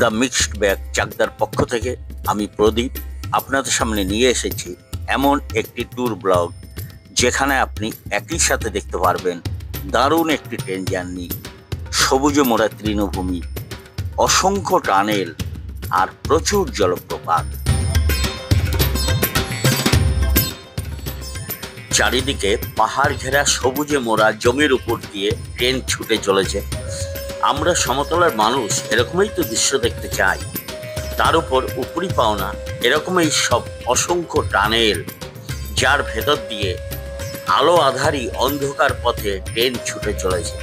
The mixed bag চাকদার পক্ষ থেকে আমি প্রদীপ আপনাদের সামনে নিয়ে এসেছি এমন একটি ট্যুর ব্লগ যেখানে আপনি একই সাথে দেখতে পারবেন দারুণ একটি ট্রেন জার্নি, সবুজে মোড়া তৃণভূমি, অসংখ্য টানেল আর প্রচুর জলপ্রপাত। চারিদিকে পাহাড় ঘেরা সবুজে মোড়া জমির উপর দিয়ে ট্রেন ছুটে চলেছে। আমরা সমতলের মানুষ এরকমই তো দৃশ্য দেখতে চাই। তার উপর উপরি পাওনা এরকমই সব অসংখ্য টানেল, যার ভেতর দিয়ে আলো আধারী অন্ধকার পথে ট্রেন ছুটে চলেছে।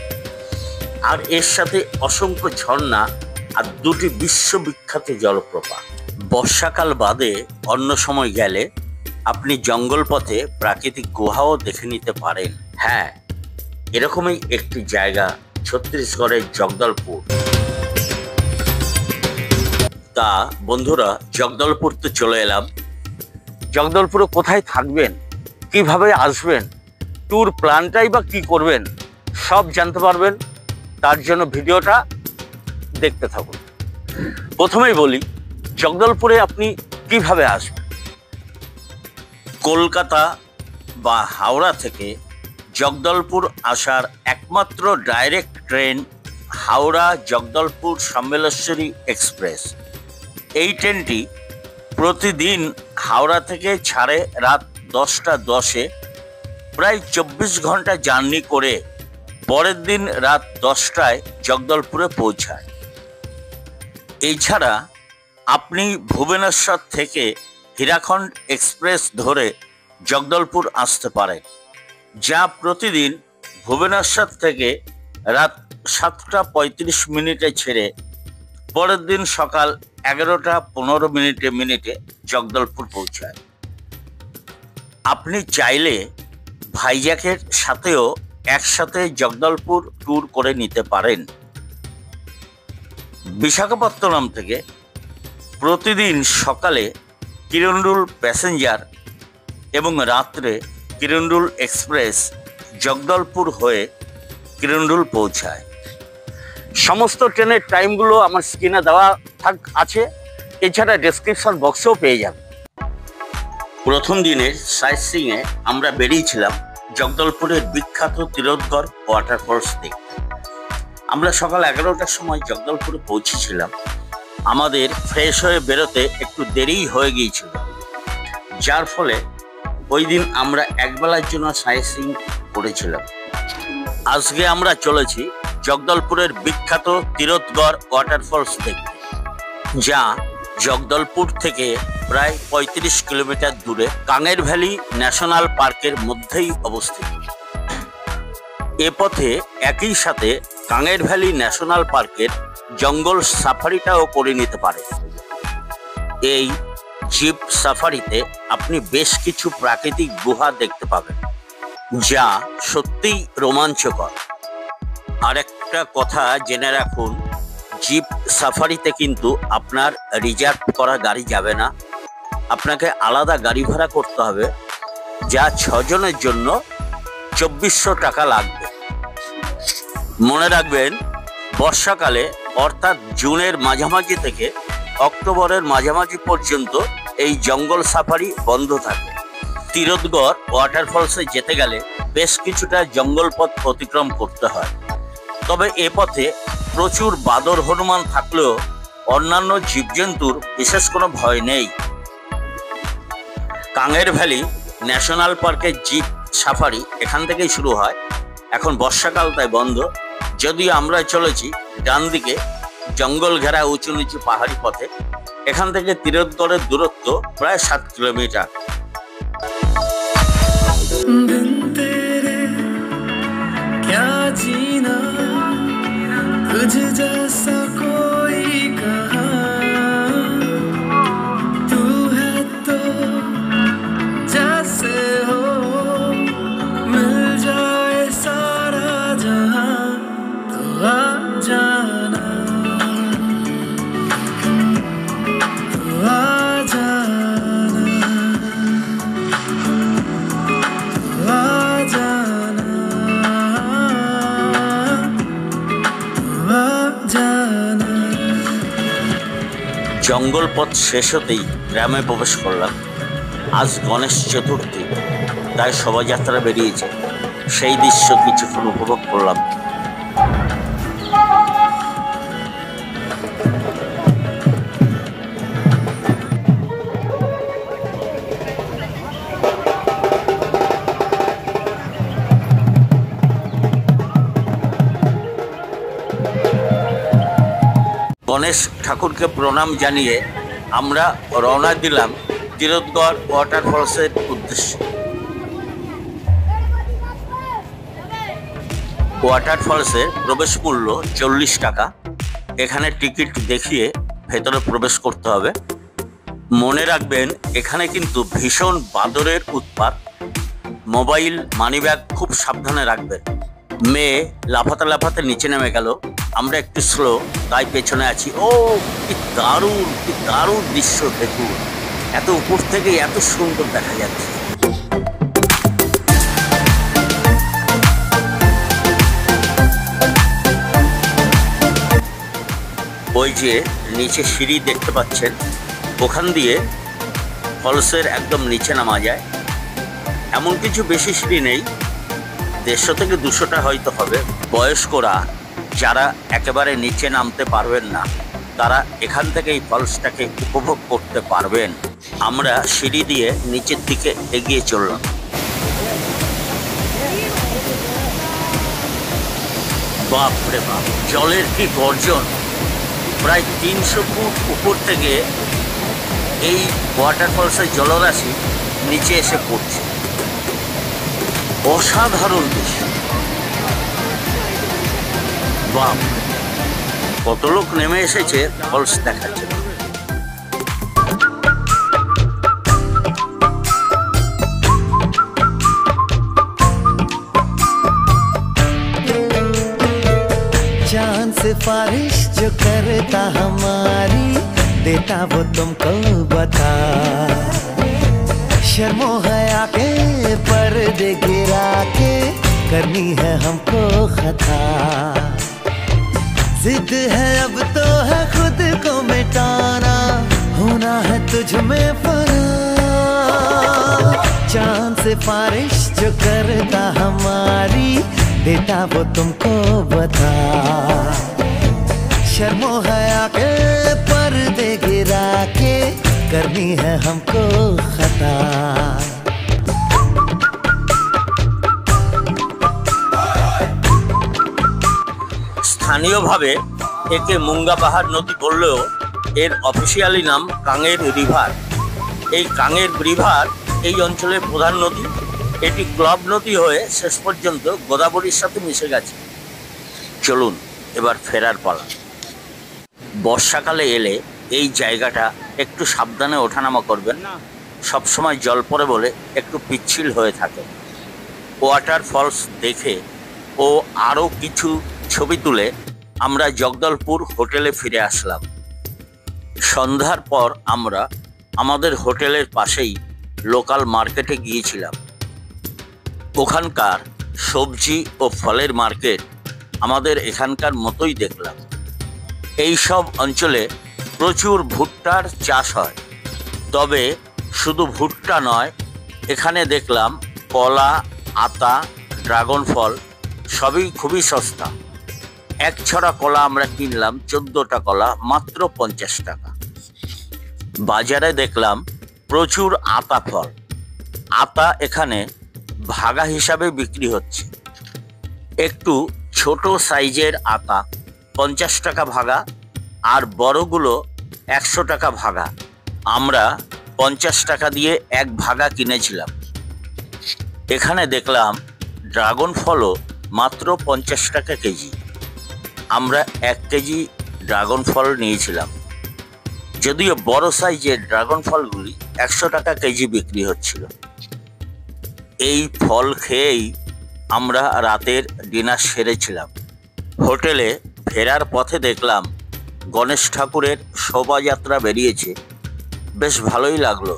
আর এর সাথে অসংখ্য ঝর্ণা আর দুটি বিশ্ববিখ্যাত জলপ্রপাত। বর্ষাকাল বাদে অন্য সময় গেলে আপনি জঙ্গল পথে প্রাকৃতিক গুহাও দেখে নিতে পারেন। হ্যাঁ, এরকমই একটি জায়গা ছত্তিশগড়ের জগদলপুর। তা বন্ধুরা, জগদলপুর তো চলে এলাম। জগদলপুরে কোথায় থাকবেন, কিভাবে আসবেন, ট্যুর প্ল্যানটাই বা কি করবেন, সব জানতে পারবেন। তার জন্য ভিডিওটা দেখতে থাকুন। প্রথমেই বলি, জগদলপুরে আপনি কিভাবে আসবেন। কলকাতা বা হাওড়া থেকে জগদলপুর আসার একমাত্র direct train Howrah Jagdalpur Samaleswari express. এই ট্রেনটি প্রতিদিন হাওড়া থেকে ছাড়ে রাত 10টা 10-এ, প্রায় 24 ঘন্টা জার্নি করে পরের দিন রাত 10টায় জগদলপুরে পৌঁছায়। এছাড়া আপনি ভুবনেশ্বর থেকে হীরাখণ্ড এক্সপ্রেস ধরে জগদলপুর আসতে পারেন, যা প্রতিদিন ভুবনেশ্বর থেকে রাত 7টা 35 ছেড়ে পরের দিন সকাল 11টা 15 জগদলপুর পৌঁছায়। আপনি চাইলে ভাইজ্যাকের সাথেও একসাথে জগদলপুর ট্যুর করে নিতে পারেন। বিশাখাপত্তনম থেকে প্রতিদিন সকালে কিরণডুল প্যাসেঞ্জার এবং রাত্রে কিরণডুল এক্সপ্রেস জগদলপুর হয়ে কিরণডুল পৌঁছায়। সমস্ত ট্রেনের টাইমগুলো আমার স্ক্রিনে দেওয়া আছে, এছাড়া ডেসক্রিপশন বক্সেও পেয়ে যাবেন। প্রথম দিনের সাইট সিইংয়ে আমরা বেরিয়েছিলাম জগদলপুরের বিখ্যাত তিরোদগড় ওয়াটারফলস দেখতে। আমরা সকাল 11টার সময় জগদলপুরে পৌঁছেছিলাম। আমাদের ফ্রেশ হয়ে বেরোতে একটু দেরিই হয়ে গিয়েছিল, যার ফলে ওই দিন আমরা একবেলার জন্য সাইট সিইং করেছিলাম। আজকে আমরা চলেছি জগদলপুরের বিখ্যাত তিরোদগড় ওয়াটারফলস দেখতে, যা জগদলপুর থেকে প্রায় 35 কিলোমিটার দূরে কাঙের ভ্যালি ন্যাশনাল পার্কের মধ্যেই অবস্থিত। এ পথে একই সাথে কাঙের ভ্যালি ন্যাশনাল পার্কের জঙ্গল সাফারিটাও করে নিতে পারে। এই জিপ সাফারিতে আপনি বেশ কিছু প্রাকৃতিক গুহা দেখতে পাবেন, যা সত্যিই রোমাঞ্চকর। আর একটা কথা জেনে রাখুন, জিপ সাফারিতে কিন্তু আপনার রিজার্ভ করা গাড়ি যাবে না, আপনাকে আলাদা গাড়ি ভাড়া করতে হবে, যা 6 জনের জন্য 2400 টাকা লাগবে। মনে রাখবেন, বর্ষাকালে অর্থাৎ জুনের মাঝামাঝি থেকে অক্টোবরের মাঝামাঝি পর্যন্ত এই জঙ্গল সাফারি বন্ধ থাকে। তিরোদগড় ওয়াটারফলসে যেতে গেলে বেশ কিছুটা জঙ্গল পথ অতিক্রম করতে হয়। তবে এ পথে প্রচুর বাদর হনুমান থাকলেও অন্যান্য জীবজন্তুর বিশেষ কোনো ভয় নেই। কাঙের ভ্যালি ন্যাশনাল পার্কের জিপ সাফারি এখান থেকেই শুরু হয়। এখন বর্ষাকাল তাই বন্ধ, যদিও আমরা চলেছি ডান দিকে জঙ্গল ঘেরা উঁচু নিচু পাহাড়ি পথে। এখান থেকে তিরোদগড়ের দূরত্ব প্রায় 7 কিলোমিটার। জঙ্গল পথ শেষ হতেই গ্রামে প্রবেশ করলাম। আজ গণেশ চতুর্থী, তাই শোভাযাত্রা বেরিয়েছে। সেই দৃশ্য কিছুক্ষণ উপভোগ করলাম। গণেশ ঠাকুরকে প্রণাম জানিয়ে আমরা রওনা দিলাম তিরোদগড় ওয়াটারফলসের উদ্দেশ্যে। ওয়াটারফলসের প্রবেশ মূল্য 40 টাকা। এখানে টিকিট দেখিয়ে ভেতরে প্রবেশ করতে হবে। মনে রাখবেন, এখানে কিন্তু ভীষণ বাদরের উৎপাত। মোবাইল, মানিব্যাগ খুব সাবধানে রাখবেন। মেয়ে লাফাতে লাফাতে নিচে নেমে গেল। আমরা একটু স্লো, তাই পেছনে আছি। ও কি দারুণ দৃশ্য দেখুন। এত উপর থেকে এত সুন্দর দেখা যাচ্ছে। ওই যে নিচে সিঁড়ি দেখতে পাচ্ছেন, ওখান দিয়ে ফলসের একদম নিচে নামা যায়। এমন কিছু বেশি সিঁড়ি নেই, 150 থেকে 200টা হয়তো হবে। বয়স্করা যারা একেবারে নিচে নামতে পারবেন না, তারা এখান থেকে এই ফলসটাকে উপভোগ করতে পারবেন। আমরা সিঁড়ি দিয়ে নিচের দিকে এগিয়ে চললাম। বাপরে বাপ, জলের কি গর্জন! প্রায় 300 ফুট উপর থেকে এই ওয়াটারফলসের জলরাশি নিচে এসে পড়ছে। অসাধারণ দৃশ্য। বাপ, কত লোক নেমে এসেছে ফলস দেখার জন্য। चांद सिफारिश जो करता हमारी, देता वो तुमको बता। शर्मो हया के पर्दे गिरा के करनी है हमको खता। जिद है अब तो है खुद को मिटाना, होना है तुझ में फना। चांद सिफारिश जो करता हमारी, देता वो तुमको बता। शर्मो हया के पर्दे गिरा के करनी है हमको खता। স্থানীয়ভাবে একে মুঙ্গা পাহাড় নদী বললেও এর অফিসিয়ালি নাম কাঙের রিভার। এই কাঙের রিভার এই অঞ্চলের প্রধান নদী। এটি ক্লাব নদী হয়ে শেষ পর্যন্ত গোদাবরীর সাথে মিশে গেছে। চলুন এবার ফেরার পালা। বর্ষাকালে এলে এই জায়গাটা একটু সাবধানে ওঠানামা করবেন। সবসময় জল পড়ে বলে একটু পিচ্ছিল হয়ে থাকে। ওয়াটারফলস দেখে ও আরও কিছু ছবি তুলে আমরা জগদলপুর হোটেলে ফিরে আসলাম। সন্ধ্যার পর আমরা আমাদের হোটেলের পাশেই লোকাল মার্কেটে গিয়েছিলাম। ওখানকার সবজি ও ফলের মার্কেট আমাদের এখানকার মতোই দেখলাম। এই সব অঞ্চলে প্রচুর ভুট্টার চাষ হয়। তবে শুধু ভুট্টা নয়, এখানে দেখলাম কলা, আতা, ড্রাগন ফল সবই খুবই সস্তা। এক ছড়া কলা আমরা কিনলাম 14টা কলা মাত্র 50 টাকা। বাজারে দেখলাম প্রচুর আতা ফল। আতা এখানে ভাগা হিসাবে বিক্রি হচ্ছে। একটু ছোট সাইজের আতা 50 টাকা ভাগা, আর বড়গুলো 100 টাকা ভাগা। আমরা 50 টাকা দিয়ে এক ভাগা কিনেছিলাম। এখানে দেখলাম ড্রাগন ফলও মাত্র 50 টাকা কেজি। আমরা 1 কেজি ড্রাগন ফল নিয়েছিলাম। যদিও বড় সাইজের ড্রাগন ফলগুলি 100 টাকা কেজি বিক্রি হচ্ছিল। এই ফল খেয়েই আমরা রাতের ডিনার সেরেছিলাম। হোটেলে ফেরার পথে দেখলাম গণেশ ঠাকুরের শোভাযাত্রা বেরিয়েছে। বেশ ভালোই লাগলো।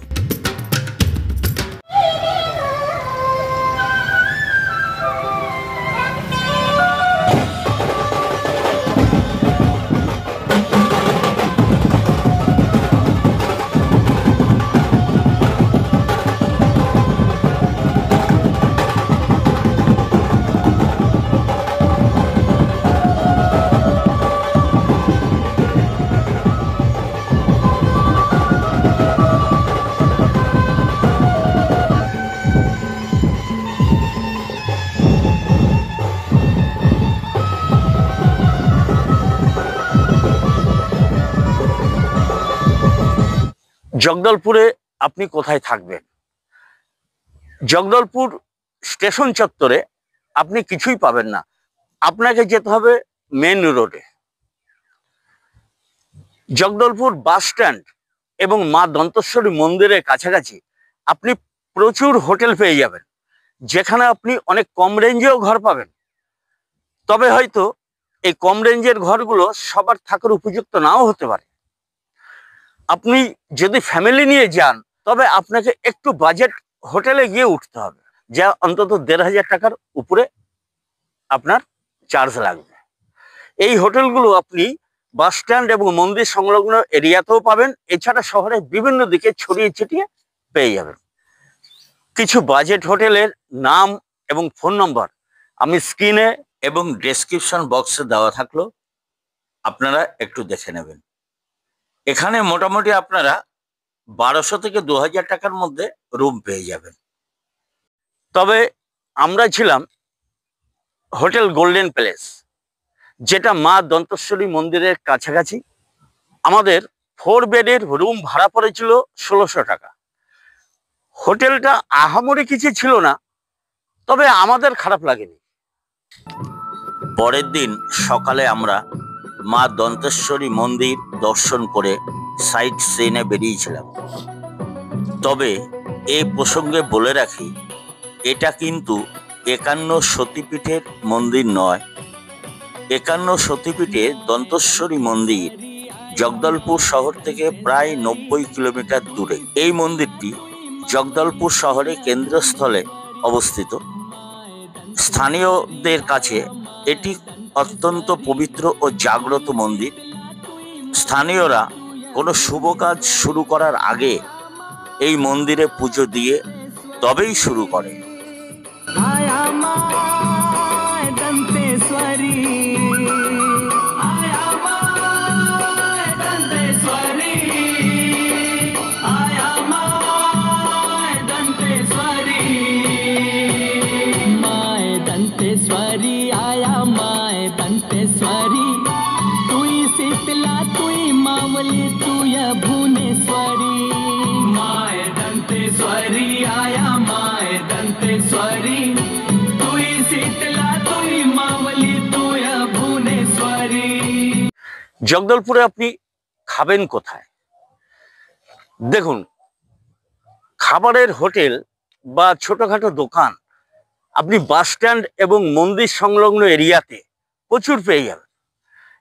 জগদলপুরে আপনি কোথায় থাকবেন? জগদলপুর স্টেশন চত্বরে আপনি কিছুই পাবেন না, আপনাকে যেতে হবে মেন রোডে। জগদলপুর বাস স্ট্যান্ড এবং মা দন্তেশ্বরী মন্দিরের কাছাকাছি আপনি প্রচুর হোটেল পেয়ে যাবেন, যেখানে আপনি অনেক কম রেঞ্জেও ঘর পাবেন। তবে হয়তো এই কম রেঞ্জের ঘরগুলো সবার থাকার উপযুক্ত নাও হতে পারে। আপনি যদি ফ্যামিলি নিয়ে যান তবে আপনাকে একটু বাজেট হোটেলে গিয়ে উঠতে হবে, যা অন্তত ১,৫০০ টাকার উপরে আপনার চার্জ লাগবে। এই হোটেলগুলো আপনি বাস স্ট্যান্ড এবং মন্দির সংলগ্ন এরিয়াতেও পাবেন, এছাড়া শহরের বিভিন্ন দিকে ছড়িয়ে ছিটিয়ে পেয়ে যাবেন। কিছু বাজেট হোটেলের নাম এবং ফোন নম্বর আমি স্ক্রিনে এবং ডেসক্রিপশন বক্সে দেওয়া থাকলো, আপনারা একটু দেখে নেবেন। এখানে মোটামুটি আপনারা ১২০০ থেকে ২,০০০ টাকার মধ্যে রুম পেয়ে যাবেন। তবে আমরা ছিলাম হোটেল গোল্ডেন প্যালেস, যেটা মা দন্তেশ্বরী মন্দিরের কাছাকাছি। আমাদের 4 বেডের রুম ভাড়া পড়েছিল ১৬০০ টাকা। হোটেলটা আহামরি কিছু ছিল না, তবে আমাদের খারাপ লাগেনি। পরের দিন সকালে আমরা মা দন্তেশ্বরী মন্দির দর্শন করে সাইট সিনে বেরিয়েছিলাম। তবে এই প্রসঙ্গে বলে রাখি, এটা কিন্তু ৫১ সতীপীঠের মন্দির নয়। ৫১ সতীপীঠে দন্তেশ্বরী মন্দির জগদলপুর শহর থেকে প্রায় ৯০ কিলোমিটার দূরে। এই মন্দিরটি জগদলপুর শহরে কেন্দ্রস্থলে অবস্থিত। স্থানীয়দের কাছে এটি অত্যন্ত পবিত্র ও জাগ্রত মন্দির। স্থানীয়রা কোনো শুভ কাজ শুরু করার আগে এই মন্দিরে পুজো দিয়ে তবেই শুরু করে। জগদলপুরে আপনি খাবেন কোথায়? দেখুন, খাবারের হোটেল বা ছোটখাটো দোকান আপনি বাস স্ট্যান্ড এবং মন্দির সংলগ্ন এরিয়াতে প্রচুর পেয়ে যাবেন,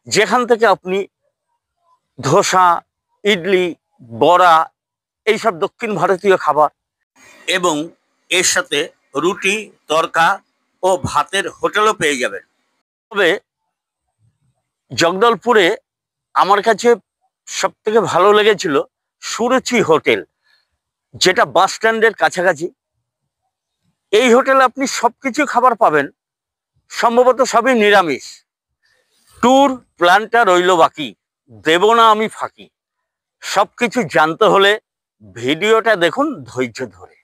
যেখান থেকে আপনি ধোসা, ইডলি, বড়া এইসব দক্ষিণ ভারতীয় খাবার এবং এর সাথে রুটি, তড়কা ও ভাতের হোটেলও পেয়ে যাবেন। তবে জগদলপুরে আমার কাছে সবথেকে ভালো লেগেছিল সুরুচি হোটেল, যেটা বাস স্ট্যান্ডের কাছাকাছি। এই হোটেলে আপনি সবকিছু খাবার পাবেন, সম্ভবত সবই নিরামিষ। ট্যুর প্ল্যানটা রইল বাকি, দেব না আমি ফাঁকি। সবকিছু জানতে হলে ভিডিওটা দেখুন ধৈর্য ধরে।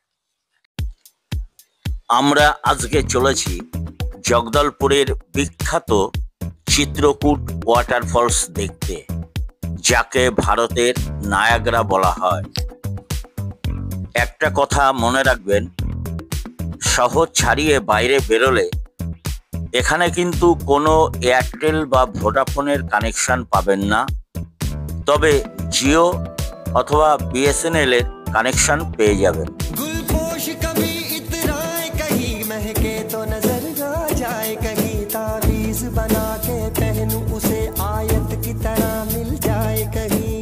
আমরা আজকে চলেছি জগদলপুরের বিখ্যাত চিত্রকূট ওয়াটারফলস দেখতে, যাকে ভারতের নায়াগ্রা বলা হয়। একটা কথা মনে রাখবেন, শহর ছাড়িয়ে বাইরে বেরোলে এখানে কিন্তু কোনো এয়ারটেল বা ভোডাফোনের কানেকশন পাবেন না, তবে জিও অথবা বিএসএনএল এর কানেকশন পেয়ে যাবেন। बना के पहनूं उसे आयत की तरह मिल जाए कहीं,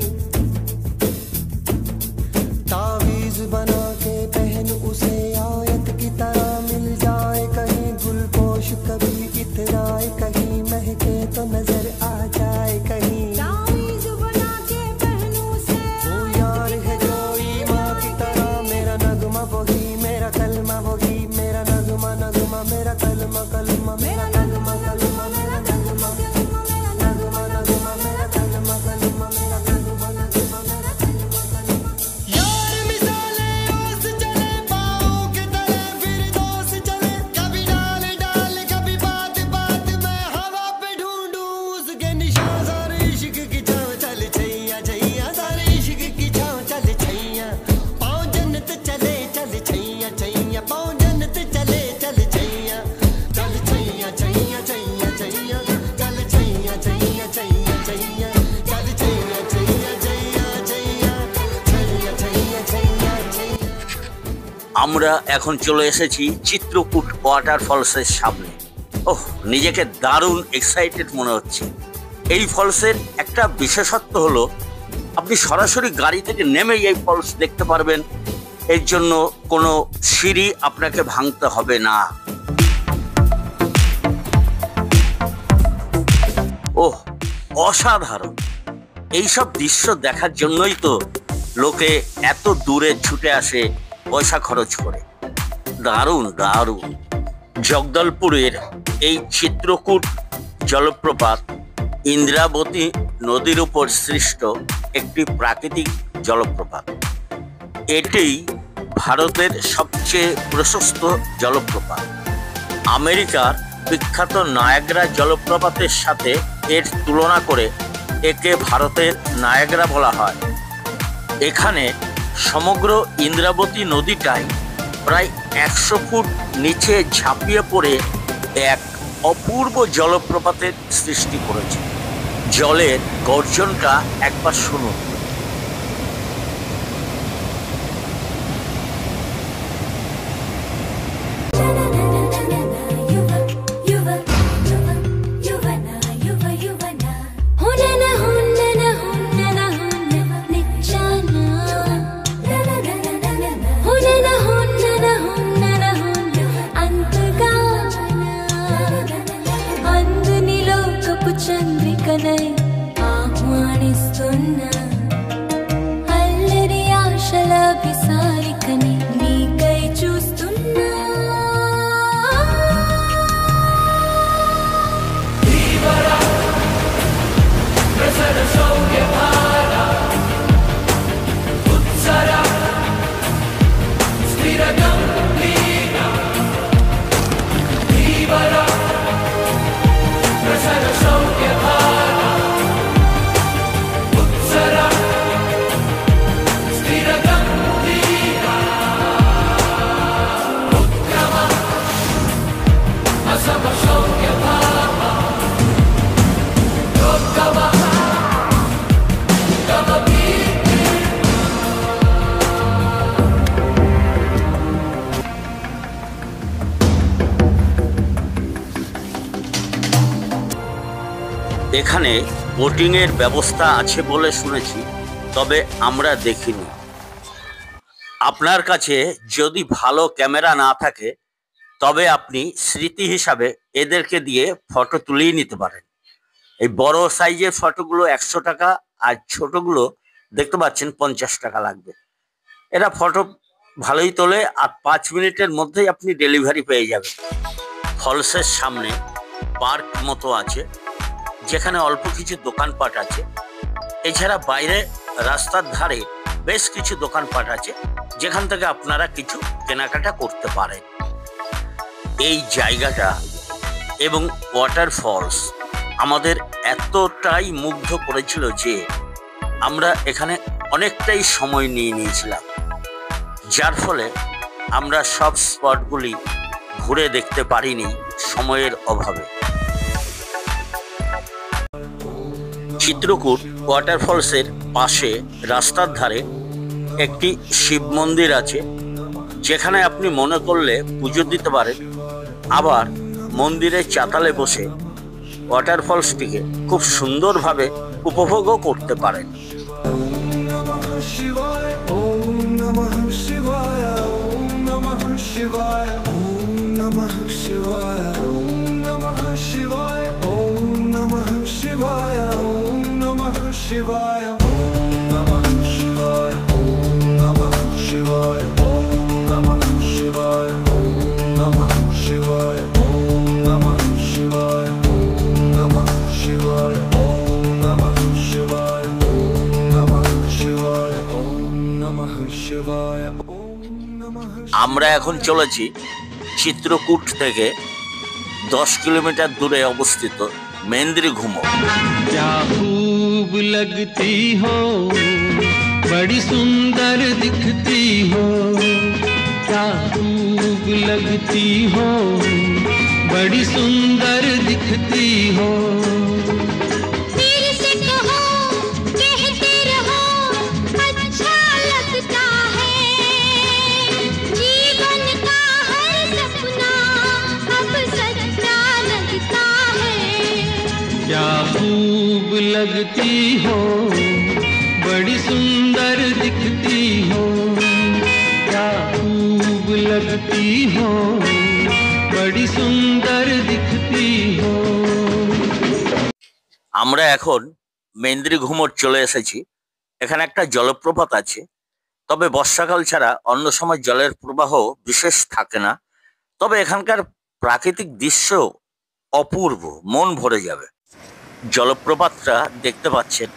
तावीज बना के पहनूं उसे आयत की तरह मिल जाए कहीं, गुलपोश कभी इतराए कहीं, महके तो नजर आ जाए कहीं, तावीज बना के पहनूं उसे वो यार है जो ईमान की तरह मेरा আমরা এখন চলে এসেছি চিত্রকূট ওয়াটারফলসের সামনে। ওহ, নিজেকে দারুণ এক্সাইটেড মনে হচ্ছে। এই ফলসের একটা বিশেষত্ব হলো আপনি সরাসরি গাড়ি থেকে নেমেই এই ফলস দেখতে পারবেন। এর জন্য কোনো সিঁড়ি আপনাকে ভাঙতে হবে না। ওহ, অসাধারণ! এইসব দৃশ্য দেখার জন্যই তো লোকে এত দূরে ছুটে আসে পয়সা খরচ করে। দারুণ দারুণ! জগদলপুরের এই চিত্রকূট জলপ্রপাত ইন্দ্রাবতী নদীর উপর সৃষ্ট একটি প্রাকৃতিক জলপ্রপাত। এটি ভারতের সবচেয়ে প্রশস্ত জলপ্রপাত। আমেরিকার বিখ্যাত নায়াগ্রা জলপ্রপাতের সাথে এর তুলনা করে একে ভারতের নায়াগ্রা বলা হয়। এখানে সমগ্র ইন্দ্রাবতী নদীটাই প্রায় 100 ফুট নিচে ঝাঁপিয়ে পড়ে এক অপূর্ব জলপ্রপাতের সৃষ্টি করেছে। জলের গর্জনটা একবার শুনুন। చంద్రికనై ఆహ్వానిస్తున్నా అల్లరి ఆశల విసారికని నీకై చూస్తున్నా এখানে বোটিংয়ের ব্যবস্থা আছে বলে শুনেছি, তবে আমরা দেখিনি। আপনার কাছে যদি ভালো ক্যামেরা না থাকে তবে আপনি স্মৃতি হিসাবে এদেরকে দিয়ে ফটো তুলেই নিতে পারেন। এই বড় সাইজের ফটোগুলো 100 টাকা, আর ছোটগুলো দেখতে পাচ্ছেন 50 টাকা লাগবে। এরা ফটো ভালোই তোলে, আর 5 মিনিটের মধ্যেই আপনি ডেলিভারি পেয়ে যাবেন। ফলসের সামনে পার্ক মতো আছে, যেখানে অল্প কিছু দোকানপাট আছে। এছাড়া বাইরে রাস্তার ধারে বেশ কিছু দোকানপাট আছে, যেখান থেকে আপনারা কিছু কেনাকাটা করতে পারেন। এই জায়গাটা এবং ওয়াটারফলস আমাদের এতটাই মুগ্ধ করেছিল যে আমরা এখানে অনেকটাই সময় নিয়ে নিয়েছিলাম, যার ফলে আমরা সব স্পটগুলি ঘুরে দেখতে পারিনি সময়ের অভাবে। চিত্রকূট ওয়াটারফলসের পাশে রাস্তার ধারে একটি শিব মন্দির আছে, যেখানে আপনি মনে করলে পুজো দিতে পারেন, আবার মন্দিরের চাতালে বসে ওয়াটারফলসটিকে খুব সুন্দরভাবে উপভোগও করতে পারেন। আমরা এখন চলেছি চিত্রকূট থেকে 10 কিলোমিটার দূরে অবস্থিত মেন্দ্রিঘুমো। क्या खूब लगती हो, बड़ी सुंदर दिखती हो, क्या खूब लगती हो, बड़ी सुंदर दिखती हो। कहते रहो अच्छा लगता है, जी लगती हो, बड़ी सुंदर दिखती हो, क्या खूब लगती हो, बड़ी सुंदर दिखती हो। আমরা এখন মেন্দ্রি ঘুমট চলে এসেছি। এখানে একটা জলপ্রপাত আছে, তবে বর্ষাকাল ছাড়া অন্য সময় জলের প্রবাহ বিশেষ থাকে না। তবে এখানকার প্রাকৃতিক দৃশ্য অপূর্ব, মন ভরে যাবে। জলপ্রপাতটা দেখতে পাচ্ছেন,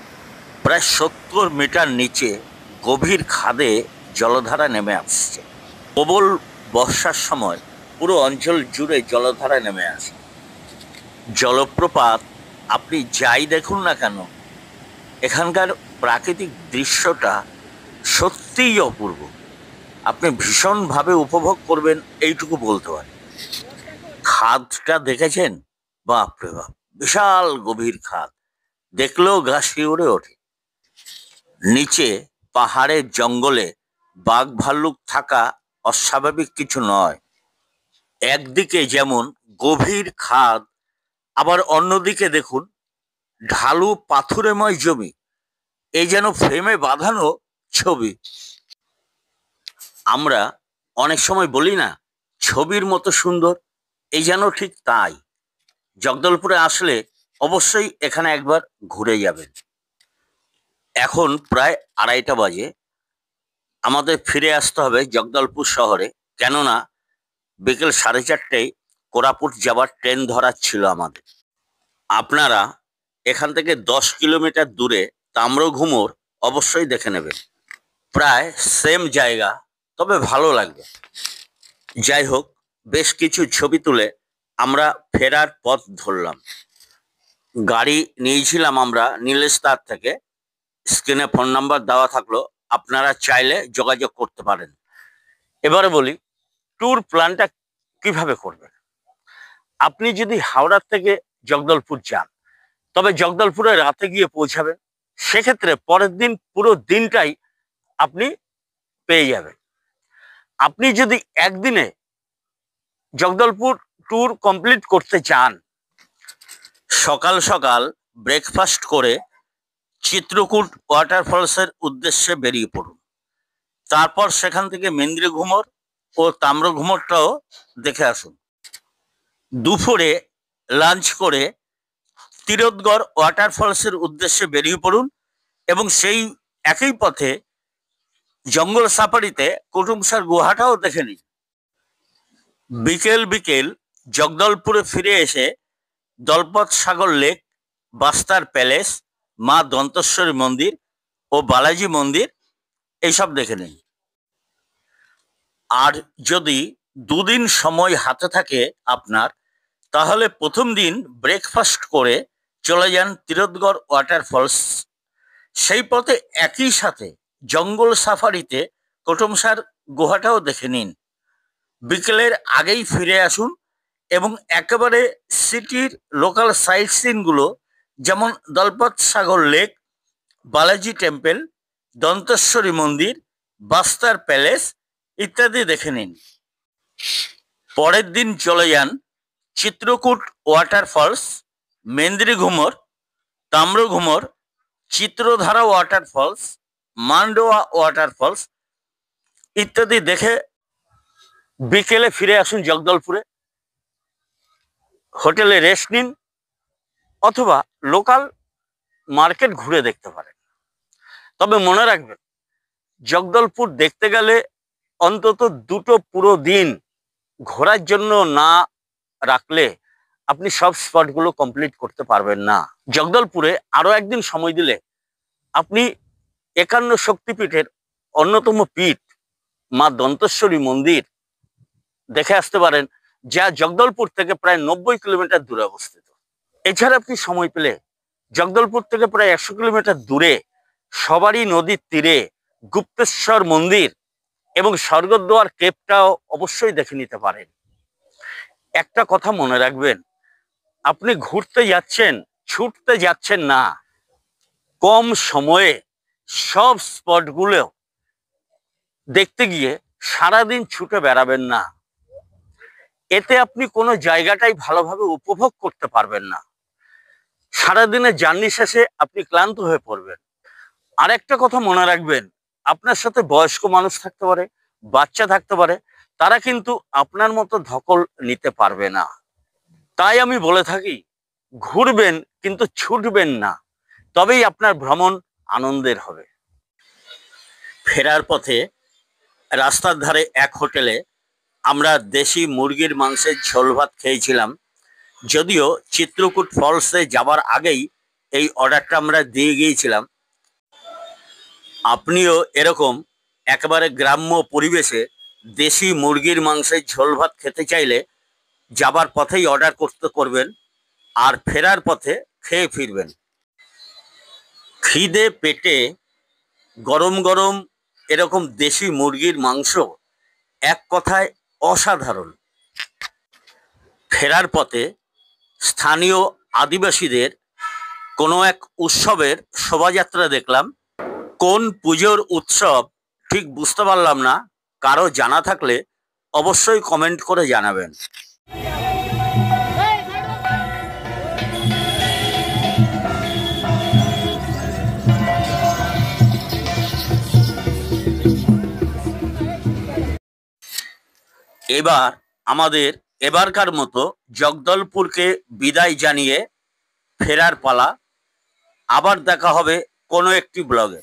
প্রায় 70 মিটার নিচে গভীর খাদে জলধারা নেমে আসছে। প্রবল বর্ষার সময় পুরো অঞ্চল জুড়ে জলধারা নেমে আসে। জলপ্রপাত আপনি যাই দেখুন না কেন, এখানকার প্রাকৃতিক দৃশ্যটা সত্যিই অপূর্ব। আপনি ভীষণভাবে উপভোগ করবেন এইটুকু বলতে পারি। খাদটা দেখেছেন? বাপরে বাপ, বিশাল গভীর খাদ, দেখলেও গা শিউরে ওঠে। নিচে পাহাড়ের জঙ্গলে বাঘ ভাল্লুক থাকা অস্বাভাবিক কিছু নয়। একদিকে যেমন গভীর খাদ, আবার অন্যদিকে দেখুন ঢালু পাথুরেময় জমি, এই যেন ফ্রেমে বাঁধানো ছবি। আমরা অনেক সময় বলি না, ছবির মতো সুন্দর, এই যেন ঠিক তাই। জগদলপুরে আসলে অবশ্যই এখানে একবার ঘুরে যাবেন। এখন প্রায় 2:30 বাজে, আমাদের ফিরে আসতে হবে জগদলপুর শহরে, কেননা বিকেল 4:30টায় কোরাপুট যাবার ট্রেন ধরার ছিল আমাদের। আপনারা এখান থেকে 10 কিলোমিটার দূরে তাম্রঘুমোর অবশ্যই দেখে নেবেন। প্রায় সেম জায়গা, তবে ভালো লাগবে। যাই হোক, বেশ কিছু ছবি তুলে আমরা ফেরার পথ ধরলাম। গাড়ি নিয়েছিলাম আমরা নীলেস্তার থেকে। স্ক্রিনে ফোন নাম্বার দেওয়া থাকলো, আপনারা চাইলে যোগাযোগ করতে পারেন। এবারে বলি ট্যুর প্ল্যানটা কিভাবে করবেন। আপনি যদি হাওড়ার থেকে জগদলপুর যান, তবে জগদলপুরে রাতে গিয়ে পৌঁছাবেন। সেক্ষেত্রে পরের দিন পুরো দিনটাই আপনি পেয়ে যাবেন। আপনি যদি একদিনে জগদলপুর ট্যুর কমপ্লিট করতে চান, সকাল সকাল ব্রেকফাস্ট করে চিত্রকূট ওয়াটারফলসের উদ্দেশ্যে বেরিয়ে পড়ুন। তারপর সেখান থেকে মেন্দ্রি ঘুমর ও তাম্রঘুমরটাও দেখে আসুন। দুপুরে লাঞ্চ করে তিরোদগড় ওয়াটারফলসের উদ্দেশ্যে বেরিয়ে পড়ুন এবং সেই একই পথে জঙ্গল সাফারিতে কুটুমসার গুহাটাও দেখে নিন। বিকেল বিকেল জগদলপুরে ফিরে এসে দলপত সাগর লেক, বাস্তার প্যালেস, মা দন্তেশ্বরী মন্দির ও বালাজি মন্দির এইসব দেখে নিন। আর যদি 2 দিন সময় হাতে থাকে আপনার, তাহলে প্রথম দিন ব্রেকফাস্ট করে চলে যান তিরোদগড় ওয়াটারফলস। সেই পথে একই সাথে জঙ্গল সাফারিতে কুটুমসার গুহাটাও দেখে নিন। বিকেলের আগেই ফিরে আসুন এবং একেবারে সিটির লোকাল সাইট সিনগুলো, যেমন দলপত সাগর লেক, বালাজি টেম্পল, দন্তেশ্বরী মন্দির, বাস্তার প্যালেস ইত্যাদি দেখে নিন। পরের দিন চলে যান চিত্রকূট ওয়াটারফলস, মেন্দ্রি ঘুমর, তাম্রঘুমর, চিত্রধারা ওয়াটারফলস, মান্ডোয়া ওয়াটারফলস ইত্যাদি দেখে বিকেলে ফিরে আসুন জগদলপুরে। হোটেলে রেস্ট নিন অথবা লোকাল মার্কেট ঘুরে দেখতে পারেন। তবে মনে রাখবেন, জগদলপুর দেখতে গেলে অন্তত 2টো পুরো দিন ঘোরার জন্য না রাখলে আপনি সব স্পটগুলো কমপ্লিট করতে পারবেন না। জগদলপুরে আরো একদিন সময় দিলে আপনি 51 শক্তিপীঠের অন্যতম পীঠ মা দন্তেশ্বরী মন্দির দেখে আসতে পারেন, যা জগদলপুর থেকে প্রায় 90 কিলোমিটার দূরে অবস্থিত। এছাড়া আপনি সময় পেলে জগদলপুর থেকে প্রায় 100 কিলোমিটার দূরে সবারই নদীর তীরে গুপ্তেশ্বর মন্দির এবং স্বর্গদ্বার কেপটাও অবশ্যই দেখে নিতে পারেন। একটা কথা মনে রাখবেন, আপনি ঘুরতে যাচ্ছেন, ছুটতে যাচ্ছেন না। কম সময়ে সব স্পটগুলো দেখতে গিয়ে সারাদিন ছুটে বেড়াবেন না। এতে আপনি কোনো জায়গাটাই ভালোভাবে উপভোগ করতে পারবেন না। সারাদিনের জার্নি শেষে আপনি ক্লান্ত হয়ে পড়বেন। আর একটা কথা মনে রাখবেন, আপনার সাথে বয়স্ক মানুষ থাকতে পারে, বাচ্চা থাকতে পারে, তারা কিন্তু আপনার মতো ধকল নিতে পারবে না। তাই আমি বলে থাকি, ঘুরবেন কিন্তু ছুটবেন না, তবেই আপনার ভ্রমণ আনন্দের হবে। ফেরার পথে রাস্তার ধারে এক হোটেলে আমরা দেশি মুরগির মাংসের ঝোল ভাত খেয়েছিলাম। যদিও চিত্রকূট ফলসে যাবার আগেই এই অর্ডারটা আমরা দিয়ে গিয়েছিলাম। আপনিও এরকম একেবারে গ্রাম্য পরিবেশে দেশি মুরগির মাংসের ঝোল ভাত খেতে চাইলে যাবার পথেই অর্ডার করবেন, আর ফেরার পথে খেয়ে ফিরবেন। খিদে পেটে গরম গরম এরকম দেশি মুরগির মাংস এক কথায় অসাধারণ। ফেরার পথে স্থানীয় আদিবাসীদের কোনো এক উৎসবের শোভাযাত্রা দেখলাম। কোন পুজোর উৎসব ঠিক বুঝতে পারলাম না, কারো জানা থাকলে অবশ্যই কমেন্ট করে জানাবেন। এবার আমাদের এবারকার মতো জগদলপুরকে বিদায় জানিয়ে ফেরার পালা। আবার দেখা হবে কোনো একটি ব্লগে।